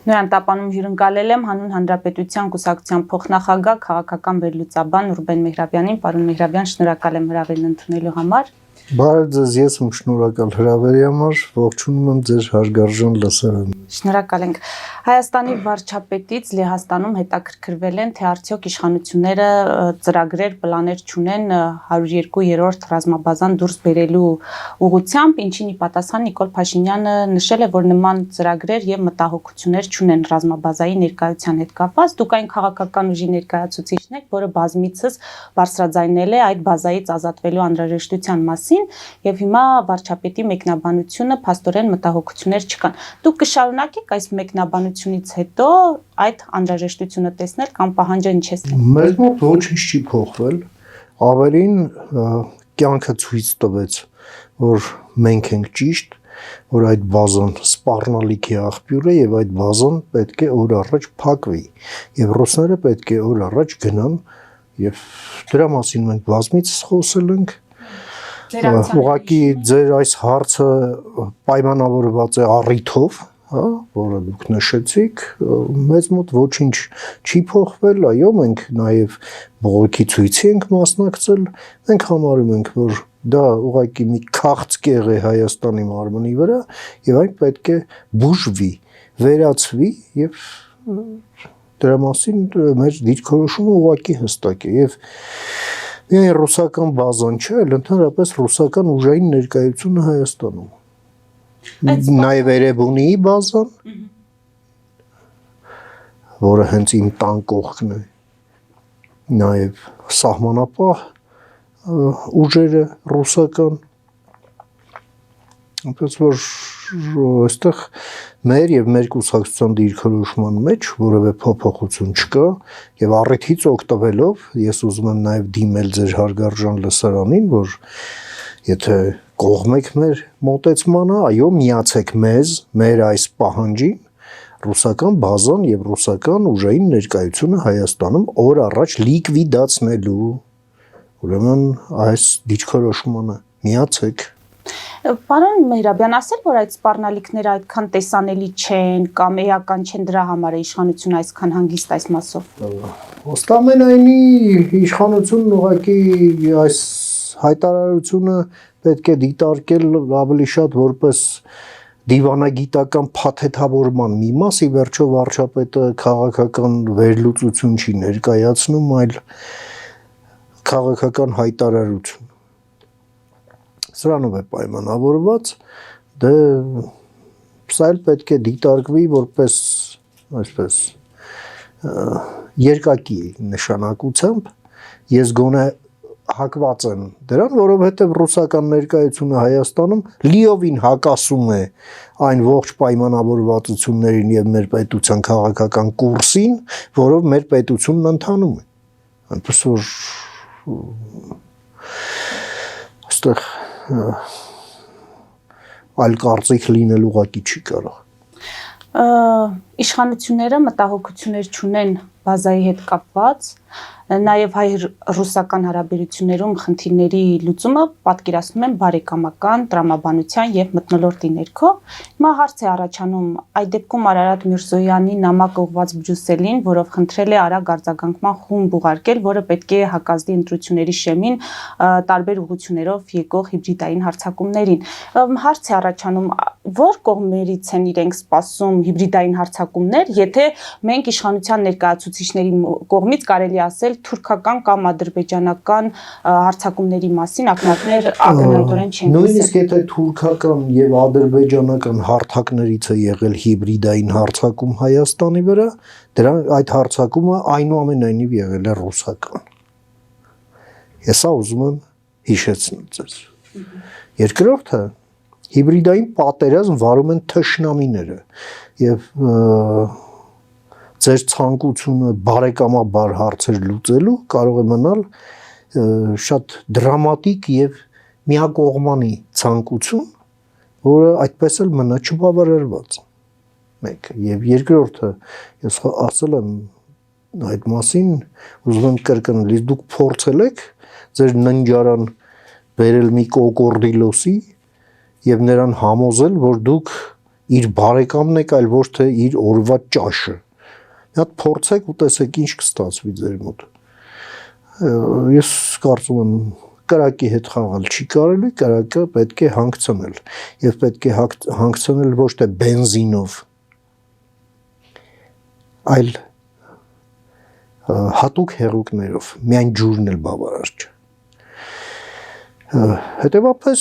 Նոյան տապանում հյուրընկալել եմ հանուն Հանրապետության կուսակցության փոխնախագահ քաղաքական վերլուծաբան Ռուբեն Մեհրաբյանին, պարոն Մեհրաբյան, շնորհակալ եմ հրավերն ընդունելու համար։ Բարև ձեզ, ես եմ շնորհակալ հրավերի համար, ողջունում եմ ձեր հարգարժան լսարանը։ Շնորհակալ ենք։ Հայաստանի վարչապետից Լեհաստանում հետաքրքրվել են, թե արդյոք իշխանությունները ծրագրեր, պլաներ չունեն 102-րդ ռազմաբազան դուրս բերելու ուղղությամբ, ինչին ի պատասխան Նիկոլ Փաշինյանը նշել է, որ նման ծրագրեր եւ մտահոգություններ չունեն ռազմաբազայի ներկայության հետ կապված։ Դուք այն քաղաքական ուժի ներկայացուցիչն եք, որը բազմիցս բարձրաձայնել է այդ բազայից ազատվելու անհրաժեշտության մասին, եւ հիմա վարչապետի մեկնաբանությունը փաստորեն մտահոգություններ չկան։ Դուք կշարունակեք այս մեկնաբանությունից հետո այդ անհրաժեշտությունը տեսնել կամ պահանջը ինչեսնել։ Մեզ մոտ ոչինչ չի փոխվել, ավելին կյանքը ցույց տվեց, որ մենք ենք ճիշտ, որ այդ բազան սպառնալիքի աղբյուր է եւ այդ բազան պետք է օր առաջ փակվի եւ ռուսները պետք է օր առաջ գնան եւ դրա մասին մենք բազմիցս խոսել ենք։ Ուղղակի ձեր այս հարցը պայմանավորված է առիթով, հա, որը դուք նշեցիք, մեզ մոտ ոչինչ չի փոխվել, այո, մենք նաև բողոքի ցույցի ենք մասնակցել, մենք համարում ենք, որ դա ուղղակի մի քաղցկեղ է Հայաստանի մարմնի վրա եւ այն պետք է բուժվի, վերացվի եւ դրա մասին մեր դիրքորոշումը ուղղակի հստակ է եւ միայն ռուսական բազան չէ, այլ ընդհանրապես ռուսական ուժային ներկայությունը Հայաստանում։ Նաև Էրեբունիի բազան, որը հենց իմ տան կողքն է, նաև սահմանապահ ուժերը ռուսական, այնպես որ այստեղ մեր եւ մեր կուսակցության դիրքորոշման մեջ որևէ փոփոխություն չկա եւ առիթից օգտվելով ես ուզում եմ նաեւ դիմել ձեր հարգարժան լսարանին, որ եթե կողմեք մեր մոտեցմանը, այո, միացեք մեզ, մեր այս պահանջին, ռուսական բազան եւ ռուսական ուժային ներկայությունը Հայաստանում օր առաջ լիկվիդացնելու, ուրեմն այս դիրքորոշմանը միացեք։ Պարոն Մեհրաբյան, ասել, որ այդ սպառնալիքները այդքան տեսանելի չեն կամ էական չեն, դրա համար է իշխանությունը այսքան հանգիստ այս մասով։ Ըստ ամենայնի իշխանությունն ուղղակի այս հայտարարությունը պետք է դիտարկել ավելի շատ որպես դիվանագիտական փաթեթավորման մի մաս, ի վերջո վարչապետը քաղաքական վերլուծություն չի ներկայացնում, այլ քաղաքական հայտարարություն։ Սրանով է պայմանավորված, դե սա էլ պետք է դիտարկվի որպես այսպես երկակի նշանակությամբ, ես գոնե հակված եմ դրան, որովհետև ռուսական ներկայությունը Հայաստանում լիովին հակասում է այն ողջ պայմանավորվածություններին եւ մեր պետության քաղաքական կուրսին, որով մեր պետությունն ընթանում է։ Այնպես որ այստեղ այլ կարծիք լինել ուղղակի չի կարող։ Իշխանությունները մտահոգություններ չունեն բազայի հետ կապված, նաև հայ-ռուսական հարաբերություններում խնդիրների լուծումը պատկերացնում են բարեկամական, տրամաբանության եւ մթնոլորտի ներքո։ Հիմա հարց է առաջանում այդ դեպքում Արարատ Միրզոյանի նամակ ուղված Բրյուսելին, որով խնդրել է արագ արձագանքման խումբ ուղարկել, որը պետք է հակազդի ընտրությունների շեմին տարբեր ուղղություններով եկող հիբրիդային հարձակումներին։ Հարց է առաջանում, որ կողմերից են իրենք սպասում հիբրիդային հարձակումներ, եթե մենք իշխանության ներկայացուցիչների կողմից կարելի ասել թուրքական կամ ադրբեջանական հարձակումների մասին ակնարկներ ակնհայտորեն չեն։ Նույնիսկ եթե թուրքական եւ ադրբեջանական հարթակներից է եղել հիբրիդային հարձակում Հայաստանի վրա, այդ հարձակումը այնուամենայնիվ եղել է ռուսական։ Ես սա ուզում եմ հիշեցնել ձեզ։ Երկրորդը հիբրիդային պատերազմ վարում են թշնամիները եւ ձեր ցանկությունը բարեկամաբար հարցեր լուծելու կարող է մնալ շատ դրամատիկ եւ միակողմանի ցանկություն, որը այդպես էլ մնա չբավարարված։ Մեկը եւ երկրորդը ես ասել եմ այդ մասին, ուզում եմ կրկնել, դուք փորձել եք ձեր ննջարան բերել մի կոկորդիլոսի եւ նրան համոզել, որ դուք իր բարեկամն եք, այլ ոչ թե իր օրվա ճաշը։ Մի հատ փորձեք ու տեսեք ինչ կստացվի ձեր մոտ։ Ես կարծում եմ կրակի հետ խաղալ չի կարելի, կրակը պետք է հանգցնել եւ պետք է հանգցնել ոչ թե բենզինով, այլ հատուկ հեղուկներով, միայն ջուրն էլ բավարար չէ։ Հետևաբար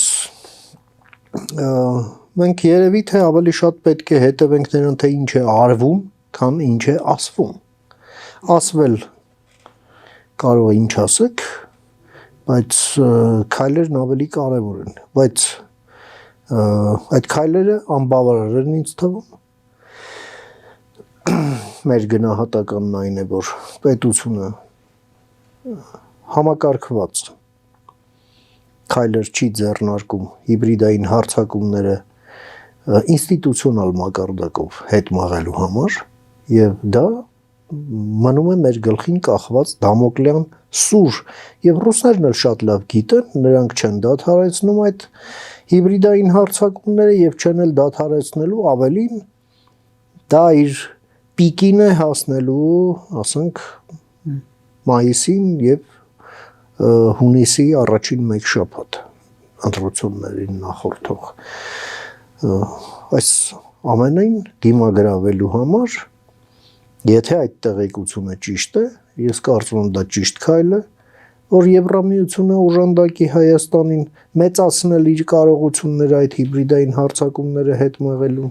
մենք երևի թե ավելի շատ պետք է հետևենք նրան, թե ինչ է արվում, քան ինչ է ասվում։ Ասվել կարող է ինչ ասեք, բայց քայլերն ավելի կարևոր են, բայց այդ քայլերը անբավարար են ինձ թվում։ Մեր գնահատականն այն է, որ պետությունը համակարգված քայլեր չի ձեռնարկում հիբրիդային հարձակումները ինստիտուցիոնալ մակարդակով հետ մաղելու համար, եւ դա մնում է մեր գլխին կախված դամոկլյան սուր, եւ ռուսներն էլ շատ լավ գիտեն, նրանք չեն դադարեցնում այդ հիբրիդային հարձակումները եւ չեն էլ դադարեցնելու, ավելին դա իր պիկին է հասնելու, ասենք, մայիսին եւ հունիսի առաջին մեկ շաբաթ ընտրություններին նախորդող այս ամենին դիմագրավելու համար, եթե այդ տեղեկությունը ճիշտ է, ես կարծում եմ դա ճիշտ քայլ է, որ Եվրամիությունը օժանդակի Հայաստանին մեծացնել իր կարողությունները այդ հիբրիդային հարձակումները հետ մղելու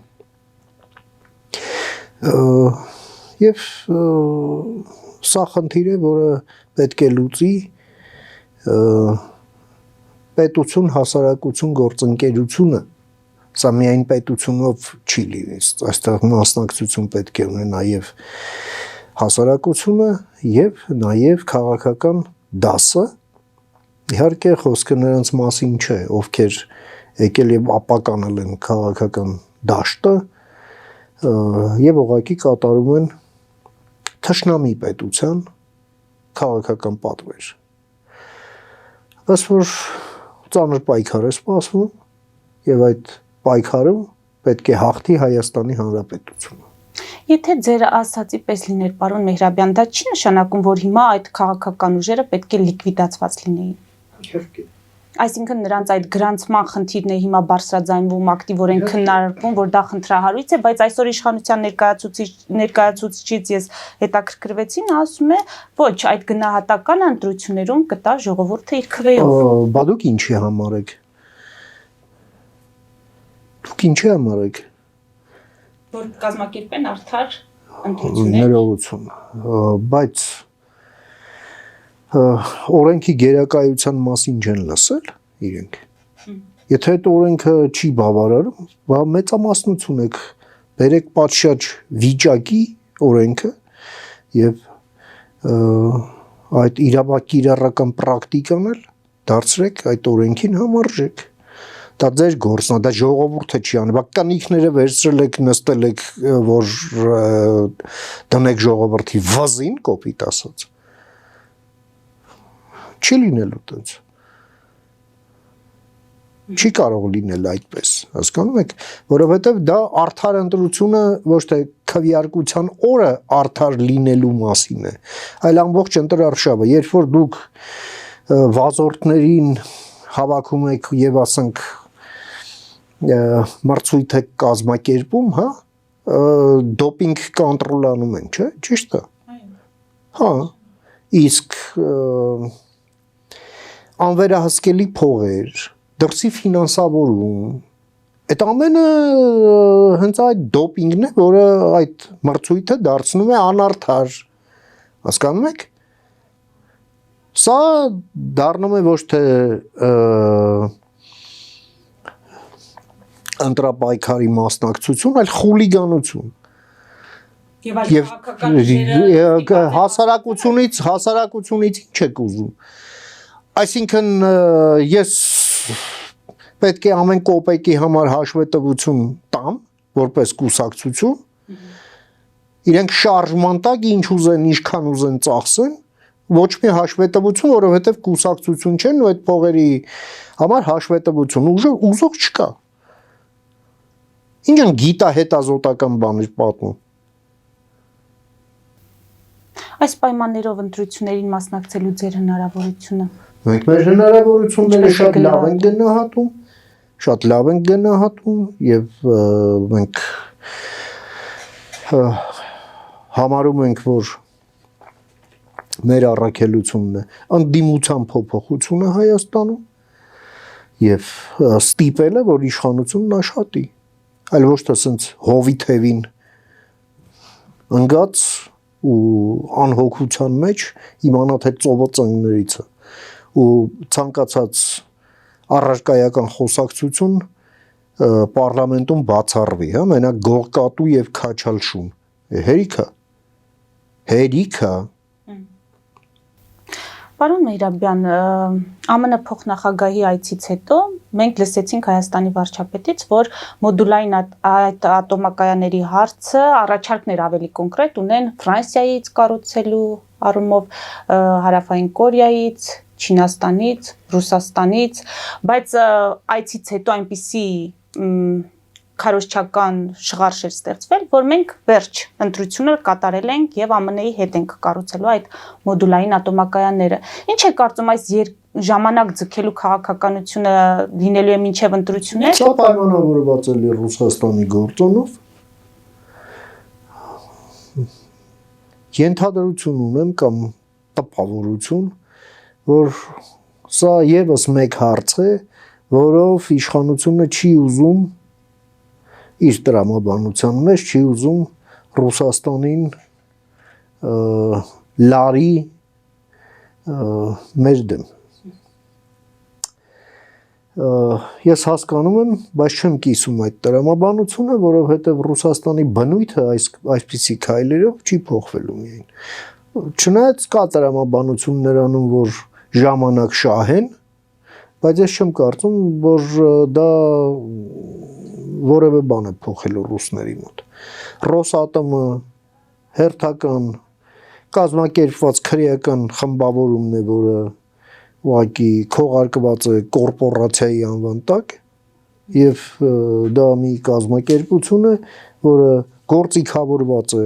եւ սա խնդիր է, որը պետք է լուծի պետություն հասարակություն գործընկերությունը, սա միայն պետությունով չի լինի, այստեղ մասնակցություն պետք է ունենա եւ հասարակությունը եւ նաեւ քաղաքական դասը, իհարկե խոսքը նրանց մասին չէ, ովքեր եկել եւ ապականել են քաղաքական դաշտը եւ ուղղակի կատարում են թշնամի պետության քաղաքական պատվեր։ Բայց որ ծանր պայքար է սպասվում եւ այդ պայքարում պետք է հաղթի Հայաստանի Հանրապետությունը։ Եթե ձեր ասացի պես լիներ, պարոն Մեհրաբյան, դա չի նշանակում, որ հիմա այդ քաղաքական ուժերը պետք է լիկվիդացված լինեին։ Իհարկե։ Այսինքն նրանց այդ գրանցման խնդիրն է հիմա բարձրաձայնվում, ակտիվորեն քննարկվում, որ դա խնդրահարույց է, բայց այսօր իշխանության ներկայացուցիչից ես հետաքրքրվեցի, նա ասում է, ոչ, այդ գնահատականը ընտրություններում կտա ժողովուրդը իր քվեով։ Բա դուք ինչի համար եք։ Դուք ինչի համար եք։ Որ կազմակերպեն արդար ընտրություններ։ Ներողություն, բայց օրենքի գերակայության մասին չեն լսել իրենք։ Եթե այդ օրենքը չի բավարարում, բա մեծամասնություն եք բերեք պատշաճ վիճակի օրենքը եւ այդ իրավական պրակտիկան էլ դարձրեք այդ օրենքին համարժեք։ Դա ձեր գործն է, դա ժողովուրդը չի անի, բա կանիքները վերցրել եք, նստել եք, որ դնեք ժողովրդի վազին, կոպիտ ասած։ Չի լինելու տենց։ Չի կարող լինել այդպես, հասկանում եք, որովհետև դա արդար ընտրությունը ոչ թե քվեարկության օրը արդար լինելու մասին է, այլ ամբողջ ընտրարշավը, երբ որ դուք վազորդներին հավաքում եք եւ ասենք մրցույթ եք կազմակերպում, հա, դոպինգ կոնտրոլանում են, չէ՞, ճիշտ է։ Հա, իսկ անվերահսկելի փողեր, դրսի ֆինանսավորում, այդ ամենը հենց այդ դոպինգն է, որը այդ մրցույթը դարձնում է անարդար, հասկանում եք։ Սա դառնում է ոչ թե ընտրապայքարի մասնակցություն, այլ խուլիգանություն։ Եվ հասարակությունից ինչ եք ուզում։ Այսինքն ես պետք է ամեն կոպեկի համար հաշվետվություն տամ, որպես կուսակցություն, իրենք շարժման տակ ինչ ուզեն, ինչքան ուզեն ծախսեն, ոչ մի հաշվետվություն, որովհետև կուսակցություն չեն ու այդ փողերի համար հաշվետվություն ուզող չկա։ Ինչ են գիտա հետազոտական բաներ պատմում։ Այս պայմաններով ընտրություններին մասնակցելու ձեր հնարավորությունը։ Մենք մեր հնարավորությունները շատ լավ ենք գնահատում, եւ մենք համարում ենք, որ մեր առաքելությունն է անդիմության փոփոխությունը Հայաստանում եւ ստիպելը, որ իշխանությունն աշխատի, այլ ոչ թե ասենց հովի թևին ընկած ու անհոգության մեջ իմանա թե ծովը ծնկներից է ու ցանկացած առարկայական խոսակցություն պարլամենտում բացառվի, հա, մենակ գողկատու եւ քաչալշուն։ Հերիքա։ Պարոն Մեհրաբյան, ԱՄՆ փոխնախագահի այցից հետո մենք լսեցինք Հայաստանի վարչապետից, որ մոդուլային ատոմակայանների հարցը առաջարկներ ավելի կոնկրետ ունեն Ֆրանսիայից կառուցելու առումով, Հարավային Կորեայից, Չինաստանից, Ռուսաստանից, բայց այցից հետո այնպիսի քարոզչական շղարշ էր ստեղծվել, որ մենք վերջ ընտրությունները կատարել ենք եւ ԱՄՆ-ի հետ ենք կառուցելու այդ մոդուլային ատոմակայանները։ Ինչ է կարծում այս ժամանակ ձգելու քաղաքականությունը լինելու է մինչև ընտրություններ։ Սա պայմանավորված է Ռուսաստանի գործոնով։ Ենթադրություն ունեմ կամ տպավորություն, որ սա եւս մեկ հարց է, որով իշխանությունը չի ուզում իր տրամաբանության մեջ չի ուզում Ռուսաստանին լարի մեր դեմ։ Ես հասկանում եմ, բայց չեմ կիսում այդ տրամաբանությունը, որովհետև Ռուսաստանի բնույթը այսպիսի քայլերով չի փոխվելու միայն։ Չնայած կա տրամաբանություն նրանում, որ ժամանակ շահեն, բայց ես չեմ կարծում, որ դա որևէ բան է փոխելու ռուսների մոտ։ Ռոսատոմը հերթական կազմակերպված քրեական խմբավորումն է, որը ուղղակի քողարկված է կորպորացիայի անվան տակ, եւ դա մի կազմակերպություն է, որը գործիքավորված է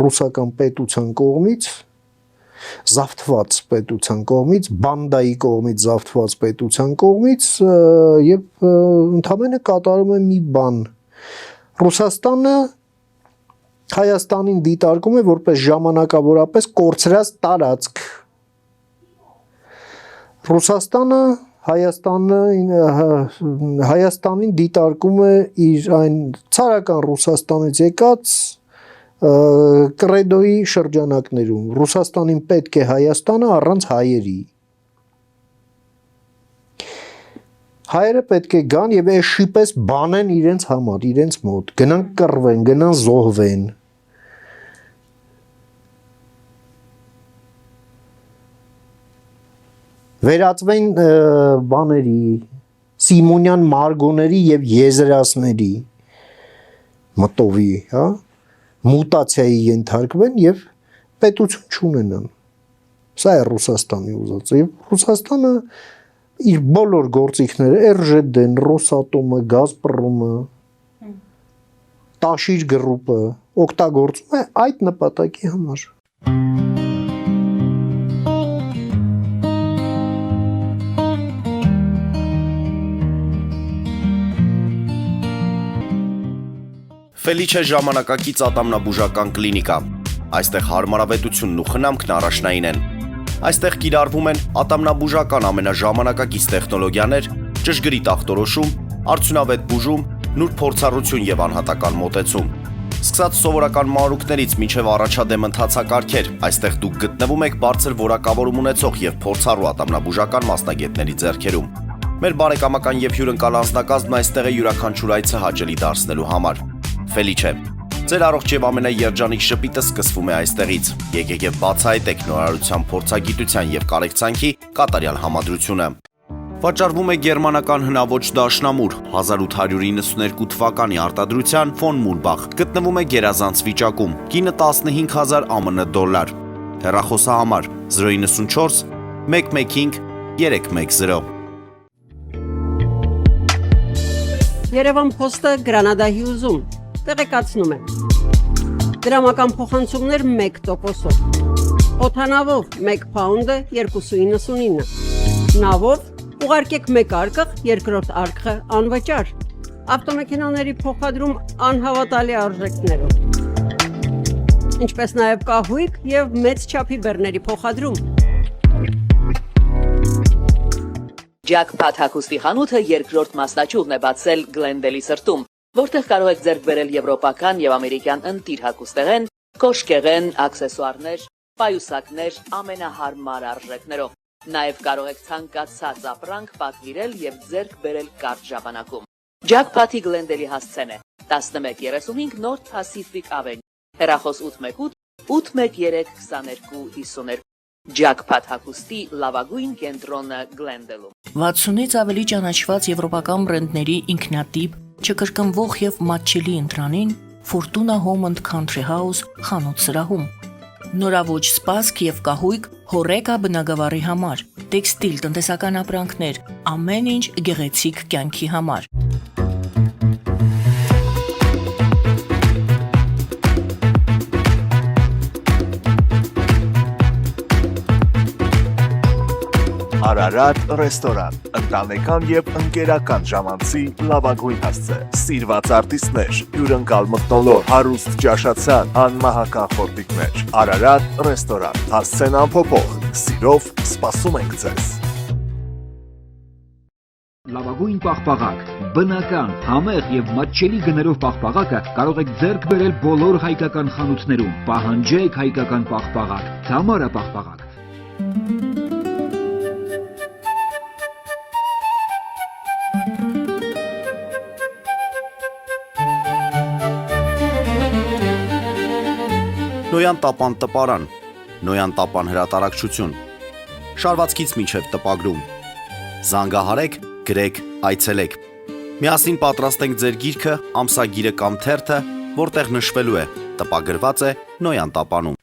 ռուսական պետության կողմից, զավթված պետության կողմից, բանդայի կողմից զավթված պետության կողմից եւ ընդհանրապես կատարում է մի բան։ Ռուսաստանը Հայաստանին դիտարկում է որպես ժամանակավորապես կորցրած տարածք։ Ռուսաստանը Հայաստանին դիտարկում է իր այն ցարական Ռուսաստանից եկած կրեդոյի շրջանակներում Ռուսաստանին պետք է Հայաստանը առանց հայերի։ Հայերը պետք է գան եւ էշի պես բանեն իրենց համար, իրենց մոտ, գնան կռվեն, գնան զոհվեն։ Վերածվեն բաների, Սիմոնյան մարգոների եւ եզրասների մտովի, հա, մուտացիայի ենթարկվեն եւ պետություն չունենան։ Սա է Ռուսաստանի ուզածը։ Եվ Ռուսաստանը իր բոլոր գործիքները RЖD-ն, Ռոսատոմը, Գազպրոմը, Տաշիր գրուպը օգտագործում է այդ նպատակի համար։ Ֆելիչե ժամանակակից ատամնաբուժական կլինիկա։ Այստեղ հարմարավետությունն ու խնամքն առաջնային են։ Այստեղ կիրառվում են ատամնաբուժական ամենաժամանակակից տեխնոլոգիաներ, ճշգրիտ ախտորոշում, արդյունավետ բուժում, նուրբ փորձառություն եւ անհատական մոտեցում։ Սկսած սովորական մանրուքներից մինչև առաջադեմ ընթացակարգեր, այստեղ դուք գտնվում եք բարձր որակավորում ունեցող եւ փորձառու ատամնաբուժական մասնագետների ձեռքերում։ Մեր բարեկամական եւ հյուրընկալ անձնակազմն այստեղ է յուրաքանչյուր այցը հաճելի դարձնելու համար։ Ֆելիչե, ձեր առողջ եւ ամենաերջանիկ շպիտը սկսվում է այստեղից։ Եկեք եւ բացահայտեք նորարարության փորձագիտության եւ կարեկցանքի կատարյալ համադրությունը։ Վաճառվում է գերմանական հնաոճ դաշնամուր 1892 թվականի արտադրության ֆոն Մուրբախ։ Գտնվում է գերազանց վիճակում։ Կինը 15000 ԱՄՆ դոլար։ Հեռախոսահամար 094 115 310։ Երևան Փոստը Գրանադայի ուզում, տեղեկացնում եմ։ Դրամական փոխանցումներ 1%-ով։ Օդանավով 1 փաունդը 2.99։ Նավով ուղարկեք 1 արկղ, երկրորդ արկղը անվճար։ Ավտոմեքենաների փոխադրում անհավատալի արժեքներով։ Ինչպես նաև կահույք եւ մեծ չափի բեռների փոխադրում։ Jackpot հագուստի խանութը երկրորդ մասնաճյուղն է բացել Գլենդելի սրտում, որտեղ կարող եք ձեռք բերել եվրոպական եւ ամերիկյան ընտիր հագուստեղեն, կոշկեղեն, աքսեսուարներ, պայուսակներ ամենահարմար արժեքներով։ Նաև կարող եք ցանկացած ապրանք պատվիրել եւ ձեռք բերել կարճ ժամանակում։ Jackpot-ի Գլենդելի հասցեն է 1135 North Pacific Avenue, հեռախոս 818 813 2252։ Jackpot հագուստի լավագույն կենտրոնը Գլենդելում։ 60-ից ավելի ճանաչված եվրոպական բրենդների ինքնատիպ, չկրկնվող եւ մատչելի ընտրանին Fortuna Home and Country House խանութ սրահում։ Նորավոճ սպասք եւ կահույք հորեկա բնագավառի համար, տեքստիլ տնտեսական ապրանքներ, ամեն ինչ գեղեցիկ կյանքի համար։ Արարատ ռեստորան, ընտանեկան եւ ընկերական ժամանցի լավագույն հասցե, սիրված արտիստներ, հյուրընկալ մթնոլորտ, հարուստ ճաշացան, անմահական խորտիկներ։ Արարատ ռեստորան, հասցեն անփոփոխ, սիրով սպասում ենք ձեզ։ Լավագույն պաղպաղակ, բնական, համեղ եւ մատչելի գներով պաղպաղակը կարող եք ձեռք բերել բոլոր հայկական խանութներում։ Պահանջեք հայկական պաղպաղակ, Թամարա պաղպաղակ։ Նոյան տապան տպարան, Նոյան տապան հրատարակչություն, շարվածքից մինչև տպագրում, զանգահարեք, գրեք, այցելեք, միասին պատրաստենք ձեր գիրքը, ամսագիրը կամ թերթը, որտեղ նշվելու է, տպագրված է Նոյան տապանում։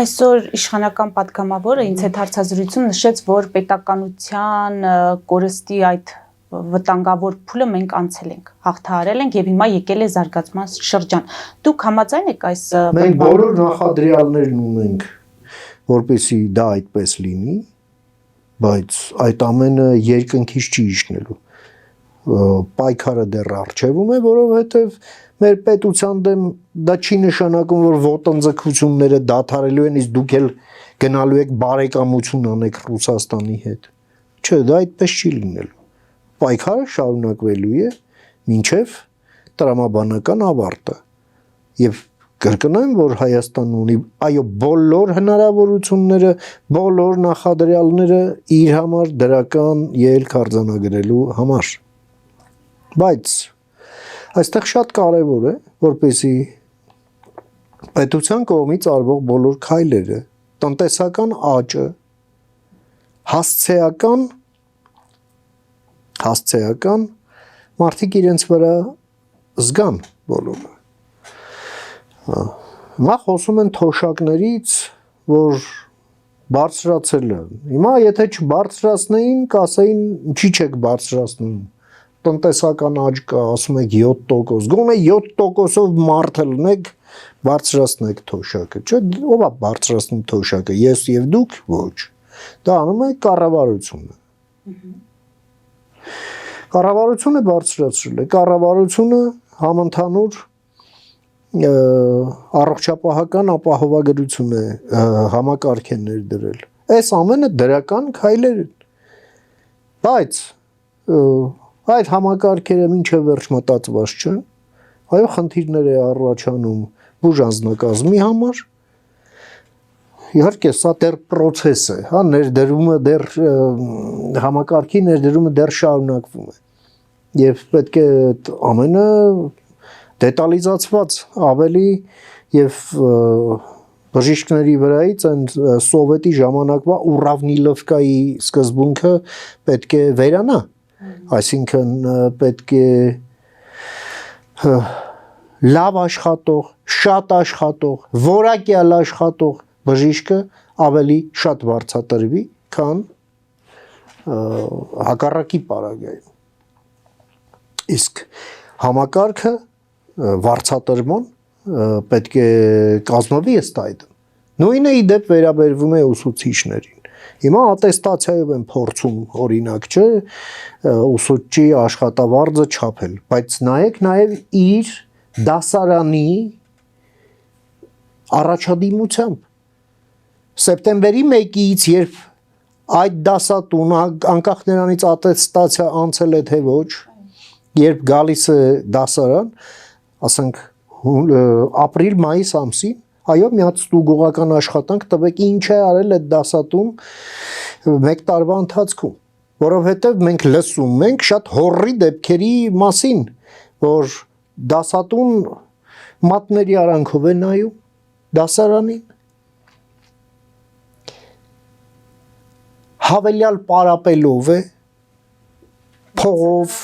Այսօր իշխանական պատգամավորը ինձ հետ հարցազրույցում նշեց, որ պետականության կորստի այդ վտանգավոր փուլը մենք անցել ենք, հաղթահարել ենք եւ հիմա եկել է զարգացման շրջան։ Դուք համաձայն եք այս Մենք բոլոր նախադրյալներն ունենք, որպեսզի դա այդպես լինի, բայց այդ ամենը երկնքից չի իջնելու։ Պայքարը դեռ առջևում է, որովհետև մեր պետության դեմ դա չի նշանակում, որ ոտնձգությունները դադարելու են, իսկ դուք էլ գնալու եք բարեկամություն անեք Ռուսաստանի հետ։ Չէ, դա այդպես չի լինելու։ Պայքարը շարունակվելու է մինչև տրամաբանական ավարտը։ Եվ կրկնեմ, որ Հայաստանն ունի այո բոլոր հնարավորությունները, բոլոր նախադրյալները իր համար դրական ելք արձանագրելու համար։ Բայց այստեղ շատ կարևոր է, որպեսզի պետության կողմից արվող բոլոր քայլերը, տնտեսական աճը, հասցեական մարդիկ իրենց վրա զգան բոլորը։ Հիմա խոսում են թոշակներից, որ բարձրացել է։ Հիմա եթե չբարձրացնեին, կասեին ինչի չեք բարձրացնում։ Տնտեսական աճ կա, ասում եք 7%, գոնե 7%-ով մարդ լնեք, բարձրացնեք թոշակը։ Չէ, ով է բարձրացնում թոշակը, ես եւ դուք, ոչ։ Դա անում է կառավարությունը։ Կառավարությունը բարձրացրել է, կառավարությունը համընդհանուր առողջապահական ապահովագրություն է համակարգ է ներդրել։ Այս ամենը դրական քայլեր են։ Բայց այդ համակարգերը մինչև վերջ մտածված չեն, այո խնդիրներ է առաջանում բուժանձնակազմի համար, իհարկե սա դեռ պրոցես է, հա, ներդրումը դեռ համակարգի ներդրումը դեռ շարունակվում է, և պետք է ամենը դետալիզացված ավելի և բժիշկների վրայից այն սովետի ժամանակվա Ուռավնիլովկայի սկզբունքը պետք է վերանա, այսինքն պետք է լավ աշխատող, շատ աշխատող, որակյալ աշխատող բժիշկը ավելի շատ վարձատրվի, քան հակառակի պարագայում։ Իսկ համակարգը վարձատրման պետք է կազմվի ըստ այդ։ Նույնը ի դեպ վերաբերվում է ուսուցիչներին։ Հիմա ատեստացիայով են փորձում օրինակ, չէ, ուսուցչի աշխատավարձը չափել, բայց նայեք նաև իր դասարանի առաջադիմությամբ։ Սեպտեմբերի 1-ից, երբ այդ դասատուն անկախ նրանից ատեստացիա անցել է թե ոչ, երբ գալիս է դասարան, ասենք ապրիլ-մայիս ամսին, այո, միած ստուգողական աշխատանք տվեք ինչ է արել այդ դասատուն 1 տարվա ընթացքում, որովհետև մենք լսում ենք շատ հորրի դեպքերի մասին, որ դասատուն մատների արանքով է նայում դասարանին, հավելյալ պարապելով է, փողով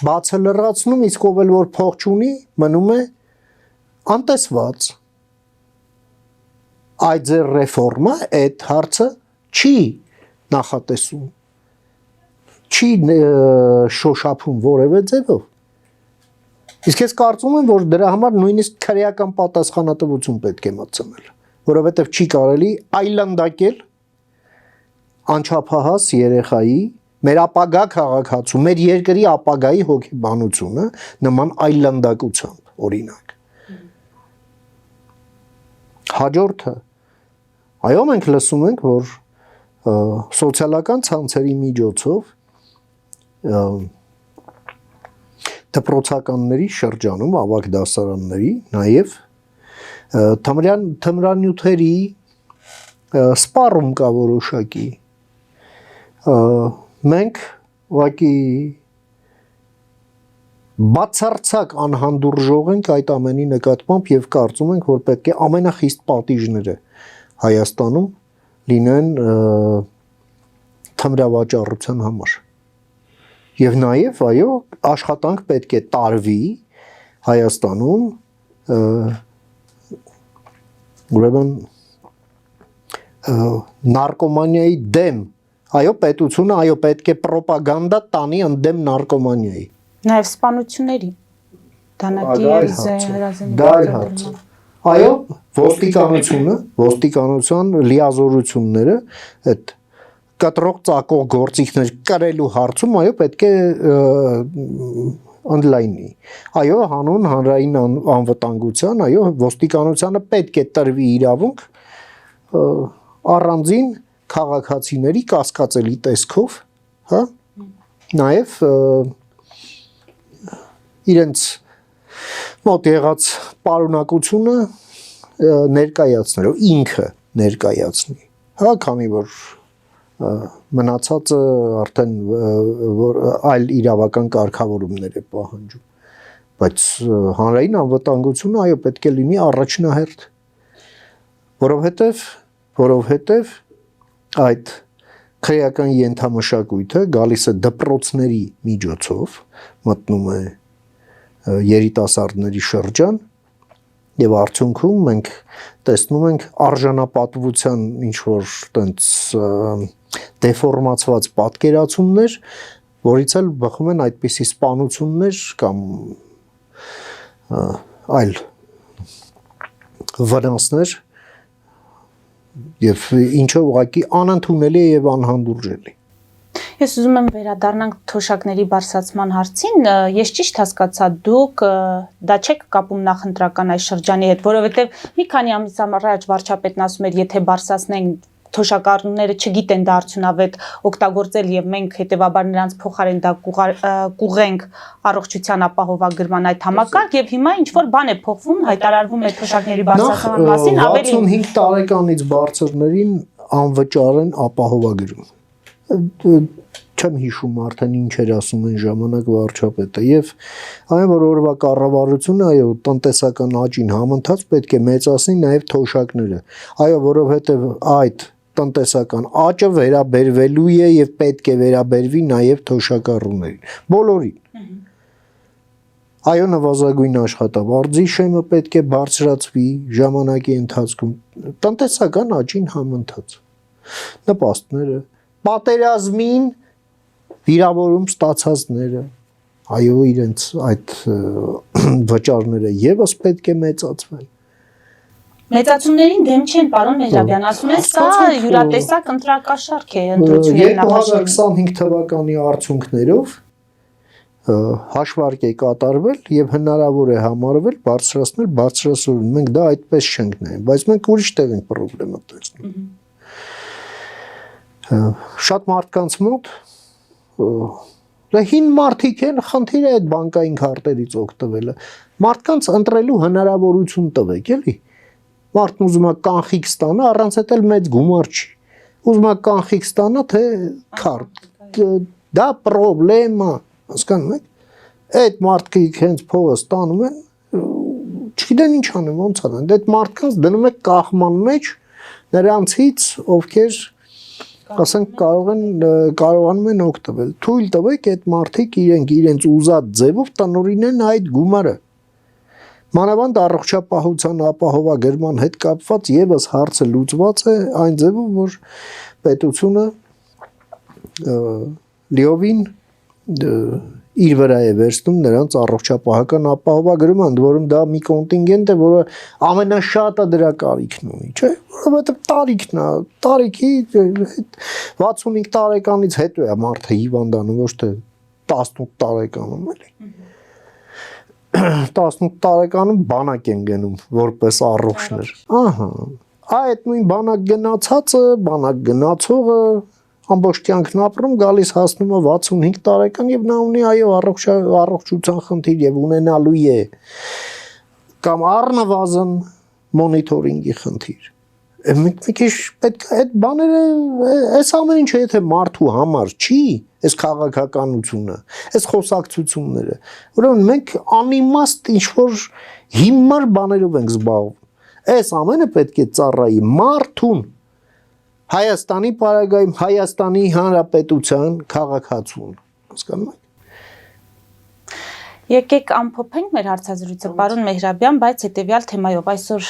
բացը լրացնում, իսկ ով էլ որ փող չունի, մնում է անտեսված։ Այդ ձեր ռեֆորմը այդ հարցը չի նախատեսում, չի շոշափում որևէ ձևով։ Իսկ ես կարծում եմ, որ դրա համար նույնիսկ քրեական պատասխանատվություն պետք է մտցնել, որովհետև չի կարելի այլանդակել անչափահաս երեխայի, մեր ապագա քաղաքացու, մեր երկրի ապագայի հոգեբանությունը նման այլանդակությամբ, օրինակ։ Հաջորդը, այո, մենք լսում ենք, որ սոցիալական ցանցերի միջոցով դպրոցականների շրջանում, ավագ դասարանների, նաև թմրանյութերի սպառում կա որոշակի։ Մենք ուղղակի բացարձակ անհանդուրժող ենք այդ ամենի նկատմամբ եւ կարծում ենք, որ պետք է ամենախիստ պատիժները Հայաստանում լինեն թմրավաճառության համար։ Եվ նաեւ, այո, աշխատանք պետք է տարվի Հայաստանում ուրեմն նարկոմանիայի դեմ, այո, պետությունը, այո, պետք է պրոպագանդա տանի ընդդեմ նարկոմանիայի։ Նաև սպանությունների դանակի եւ հրազենի հարցը։ Այո, ոստիկանության լիազորությունները այդ կտրող ծակող գործիքներ կրելու հարցում, այո, պետք է ընդլայնի։ Այո, հանուն հանրային անվտանգության, այո, ոստիկանությանը պետք է տրվի իրավունք առանձին քաղաքացիների կասկածելի տեսքով, հա, նաև իրենց մոտ եղած պարունակությունը ներկայացնելով, ինքը ներկայացնի, հա, քանի որ մնացածը արդեն այլ իրավական կարգավորումներ է պահանջում, բայց հանրային անվտանգությունը, այո, պետք է լինի առաջնահերթ, որովհետև այդ քրեական ենթամշակույթը գալիս է դպրոցների միջոցով, մտնում է երիտասարդների շրջան եւ արդյունքում մենք տեսնում ենք արժանապատվության ինչ որ տենց դեֆորմացված պատկերացումներ, որից էլ բխում են այդպիսի սպանություններ կամ այլ վնասներ եւ ինչը ուղղակի անընդունելի է եւ անհանդուրժելի։ Ես ուզում եմ վերադառնանք թոշակների բարձրացման հարցին, ես ճիշտ հասկացա, դուք դա չեք կապում նախընտրական այս շրջանի հետ, որովհետև մի քանի ամիս առաջ վարչապետն ասում էր, եթե բարձրացնենք թոշակառուները չգիտեն դա արդյունավետ օգտագործել եւ մենք հետեւաբար նրանց փոխարեն դա կուղենք առողջության ապահովագրման այդ համակարգ եւ հիմա ինչ որ բան է փոխվում, հայտարարվում է թոշակների բարձրացման մասին ավելի 65 տարեկանից բարձրներին անվճար են ապահովագրում։ Չեմ հիշում արդեն ինչ էր ասում այն ժամանակ վարչապետը եւ այն որ օրվա կառավարությունը այո տնտեսական աճին համընթաց պետք է մեծացնի նաեւ թոշակները այո որովհետեւ այդ տնտեսական աճը վերաբերվելու է եւ պետք է վերաբերվի նաեւ թոշակառուներին բոլորին Այո, նվազագույն աշխատավարձի շեմը պետք է բարձրացվի ժամանակի ընթացքում, տնտեսական աճին համընթաց, նպաստները, պատերազմին վիրավորում ստացածները, այո, իրենց այդ վճարները եւս պետք է մեծացվեն։ Մեծացումներին դեմ չեն, պարոն Մեհրաբյան, ասում են, սա յուրատեսակ ընտրակաշարք է ընտրությունների նախաշեմին։ 2025 թվականի արդյունքներով հաշվարկ է կատարվել եւ հնարավոր է համարվել բարձրացնել բարձրացումն։ Մենք դա այդպես չենք նայում, բայց մենք ուրիշ տեղ ենք խնդրեմը տեսնում։ Շատ մարդկանց մոտ հին մարդիկ են, խնդիրը այդ բանկային քարտերից օգտվելը։ Մարդկանց ընտրելու հնարավորություն տվեք, էլի։ Մարդն ուզում է կանխիկ ստանա, առանց այդ էլ մեծ գումար չի։ Ուզում է կանխիկ ստանա, թե քարտ։ Դա պրոբլեմա, հասկանում եք։ Այդ մարդիկ հենց փողը ստանում են, չգիտեն ինչ անեն, ոնց անեն։ Այդ մարդկանց դնում եք կախման մեջ նրանցից, ովքեր ասենք կարողանում են օգտվել։ Թույլ տվեք այդ մարդիկ իրենց ուզած ձևով տնօրինեն այդ գումարը։ Մանավանդ առողջապահության ապահովագրման հետ կապված եւս հարցը լուծված է այն ձևով, որ պետությունը լիովին իր վրա է վերցնում նրանց առողջապահական ապահովագրումը, ընդ որում դա մի կոնտինգենտ է, որը ամենաշատը դրա կարիքն ունի, չէ՞, որովհետև տարիքն է, տարիքի 65 տարեկանից հետո է մարդը հիվանդանում, ոչ թե 18 տարեկանում էլի։ 18 տարեկանում բանակ են գնում որպես առողջներ։ Ահա, այդ նույն բանակ գնացողը ամբողջ կյանքն ապրում, գալիս հասնում է 65 տարեկան եւ նա ունի այո առողջության խնդիր եւ ունենալու է կամ առնվազն մոնիտորինգի խնդիր։ Մենք մի քիչ պետք է այդ բաները, այս ամեն ինչը եթե մարդու համար չի, այս քաղաքականությունը, այս խոսակցությունները, ուրեմն մենք անիմաստ ինչ-որ հիմար բաներով ենք զբաղվում։ Այս ամենը պետք է ծառայի մարդուն, Հայաստանի պարագայում Հայաստանի Հանրապետության քաղաքացուն, հասկանում եք։ Եկեք ամփոփենք մեր հարցազրույցը, պարոն Մեհրաբյան, բայց հետեւյալ թեմայով այսօր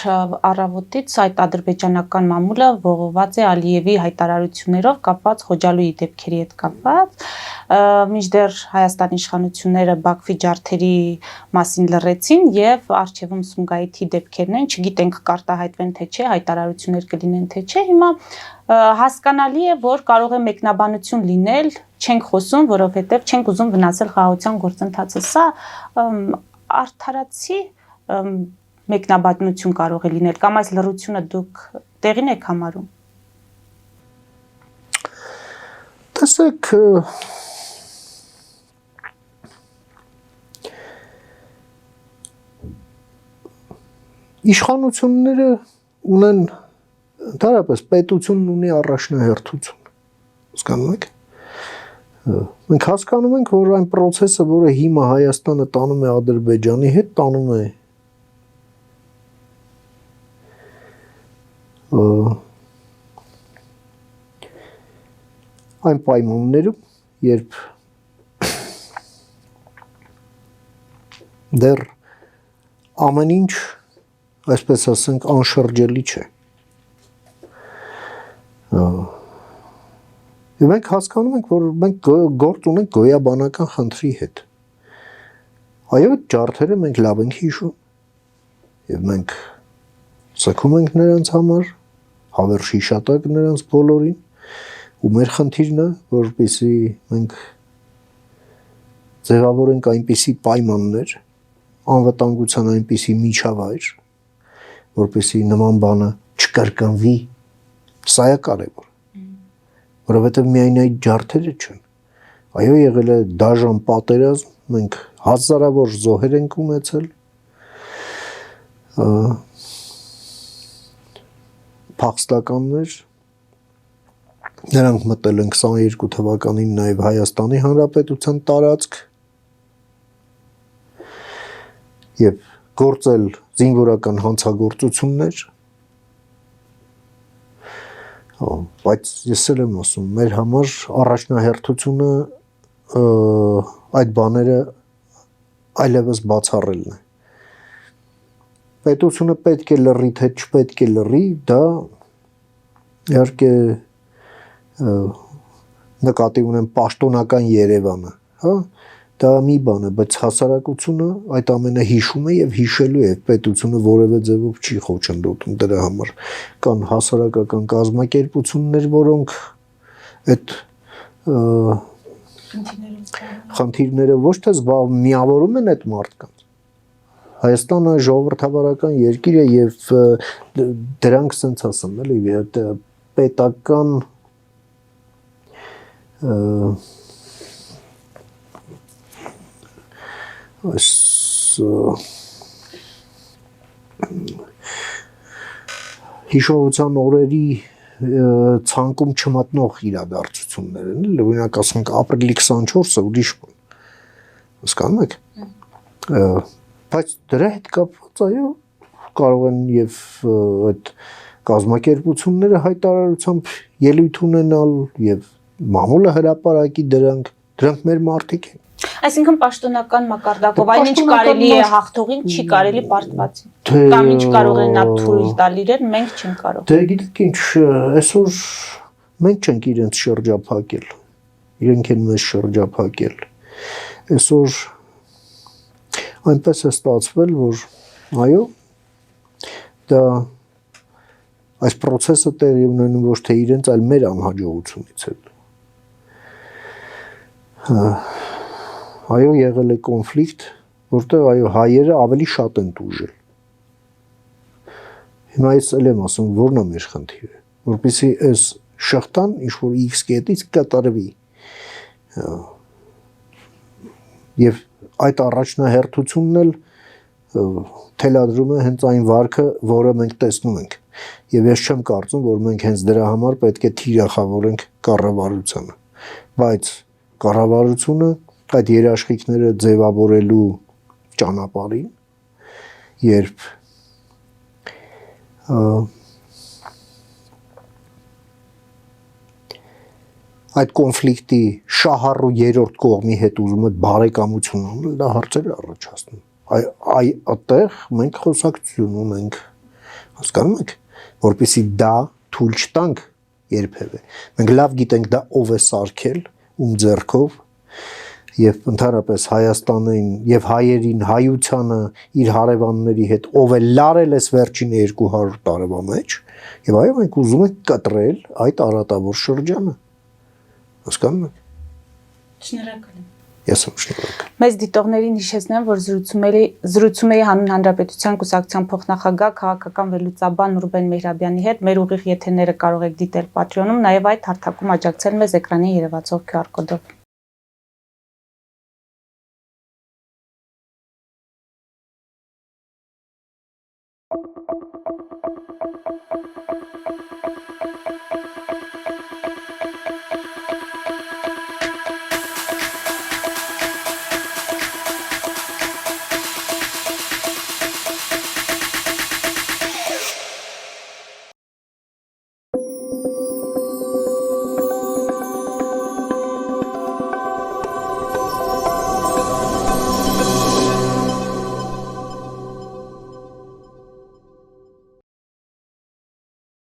առավոտից այդ ադրբեջանական մամուլը ողողված է Ալիևի հայտարարություններով կապված Խոջալույի դեպքերի հետ կապված, մինչդեռ Հայաստանի իշխանությունները Բաքվի ջարդերի մասին լռեցին եւ արխիվում Սումգայիթի դեպքերն են, չգիտենք կարտահայտվեն թե չէ, հայտարարություններ կլինեն թե չէ, հիմա հասկանալի է, որ կարող է մեկնաբանություն լինել, չենք խոսում, որովհետև չենք ուզում վնասել խաղաղության գործընթացը։ Սա արդարացի մեկնաբանություն կարող է լինել, կամ այս լռությունը դուք տեղին եք համարում։ Տեսեք, իշխանությունները ունեն Ընդհանրապես պետությունն ունի առաջնահերթություն, հասկանում եք։ Մենք հասկանում ենք, որ այն process-ը, որը հիմա Հայաստանը տանում է Ադրբեջանի հետ, տանում է այն պայմաններում, երբ դեռ ամեն ինչ, այսպես ասենք, անշրջելի չէ։ Եվ մենք հասկանում ենք, որ մենք գործ ունենք գոյաբանական խնդրի հետ։ Այո, ջարդերը մենք լավ ենք հիշում, եւ մենք սգում ենք նրանց համար, հավերժ հիշատակ նրանց բոլորին, ու մեր խնդիրն է, որպեսզի մենք ձևավորենք այնպիսի պայմաններ, անվտանգության այնպիսի միջավայր, որպեսզի նման բանը չկրկնվի, սա է կարևոր, որովհետև միայն այդ ջարդերը չեն։ Այո, եղել է դաժան պատերազմ, մենք հազարավոր զոհեր ենք ունեցել, փախստականներ, նրանք մտել են 22 թվականին նաև Հայաստանի Հանրապետության տարածք եւ գործել զինվորական հանցագործություններ, բայց ես էլ եմ ասում, մեր համար առաջնահերթությունը այդ բաները այլևս բացառելն է։ Պետությունը պետք է լռի, թե չպետք է լռի, դա իհարկե նկատի ունեմ պաշտոնական Երևանը, հա, դա մի բան է, բայց հասարակությունը այդ ամենը հիշում է եւ հիշելու է, պետությունը որևէ ձևով չի խոչընդոտում դրա համար։ Կան հասարակական կազմակերպություններ, որոնք այդ խնդիրները ոչ թե միավորում են այդ մարդկանց։ Հայաստանը ժողովրդավարական երկիր է եւ դրանք sense ասեմ, էլի պետական հիշողության օրերի ցանկում չմտնող իրադարձություններ են, էլի օրինակ ասենք ապրիլի 24-ը ուրիշ բան։ Հասկանում եք։ Բայց դրա հետ կապված այո կարող են եւ այդ կազմակերպությունները հայտարարությամբ ելույթ ունենալ եւ մամուլը հրապարակի դրանք մեր մարդիկ են։ Այսինքն պաշտոնական մակարդակով այն ինչ կարելի է հաղթողին չի կարելի պարտվածին։ Կամ ինչ կարող են նա թույլ տալ իրեն, մենք չենք կարող։ Դե գիտեք ինչ, այսօր մենք չենք իրենց շրջափակել։ Իրենք են մեզ շրջափակել։ Այսօր այնպես է ստացվել, որ այո, դա այս process-ը տեղի ունենում ոչ թե իրենց, այլ մեր անհաջողությունից հետո։ Այո, եղել է կոնֆլիկտ, որտեղ այո հայերը ավելի շատ են տուժել։ Հիմա ես էլ եմ ասում, որն է մեր խնդիրը, որպեսզի այս շղթան ինչ որ X կետից կտրվի։ Եվ այդ առաջնահերթությունն էլ թելադրում է հենց այն վարքը, որը մենք տեսնում ենք։ Եվ ես չեմ կարծում, որ մենք հենց դրա համար պետք է թիրախավորենք կառավարությանը։ Բայց կառավարությունը այդ երաշխիքները ձևավորելու ճանապարհին, երբ այդ կոնֆլիկտի շահառու երրորդ կողմի հետ ուզում է բարեկամություն անել, դա հարցեր է առաջացնում։ Այդտեղ մենք խոսակցություն ունենք, հասկանում եք, որպեսզի դա թույլ չտանք երբևէ։ Մենք լավ գիտենք դա ով է սարքել, ում ձեռքով, եւ ընդհանրապես Հայաստանին եւ հայերին, հայությանը իր հարևանների հետ ով է լարել այս վերջին 200 տարվա մեջ, եւ այո մենք ուզում ենք կտրել այդ արատավոր շրջանը։ Հասկանում եք։ Շնորհակալ եմ։ Ես եմ շնորհակալ։ Մեծ դիտողներին հիշեցնեմ, որ զրուցում էի Հանուն Հանրապետության կուսակցության փոխնախագահ քաղաքական վերլուծաբան Ռուբեն Մեհրաբյանի հետ։ Մեր ուղիղ եթերները կարող եք դիտել Patreon-ում, նաև այդ հարթակում աջակցել մեզ էկրանին երևացող QR կոդով։